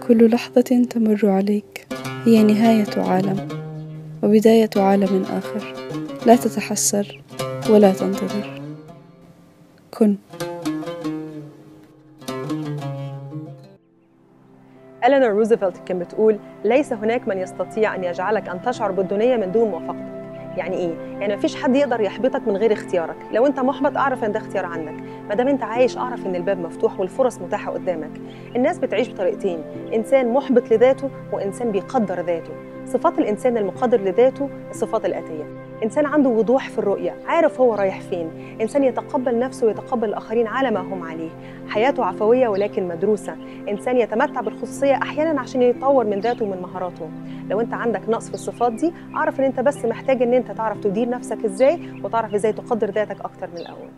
كل لحظة تمر عليك هي نهاية عالم وبداية عالم آخر. لا تتحسر ولا تنتظر. كن. إلينور روزفلت كان بتقول: ليس هناك من يستطيع أن يجعلك أن تشعر بالدونية من دون موافقتك. يعني إيه؟ يعني مفيش حد يقدر يحبطك من غير اختيارك. لو أنت محبط أعرف إن ده اختيار عنك، ما دام أنت عايش أعرف إن الباب مفتوح والفرص متاحة قدامك. الناس بتعيش بطريقتين: إنسان محبط لذاته وإنسان بيقدر ذاته. صفات الإنسان المقدر لذاته الصفات الآتية: إنسان عنده وضوح في الرؤية، عارف هو رايح فين. إنسان يتقبل نفسه ويتقبل الآخرين على ما هم عليه. حياته عفوية ولكن مدروسة. إنسان يتمتع بالخصوصية أحياناً عشان يطور من ذاته ومن مهاراته. لو أنت عندك نقص في الصفات دي أعرف إن أنت بس محتاج إن أنت تعرف تدير نفسك إزاي وتعرف إزاي تقدر ذاتك أكتر من الأول.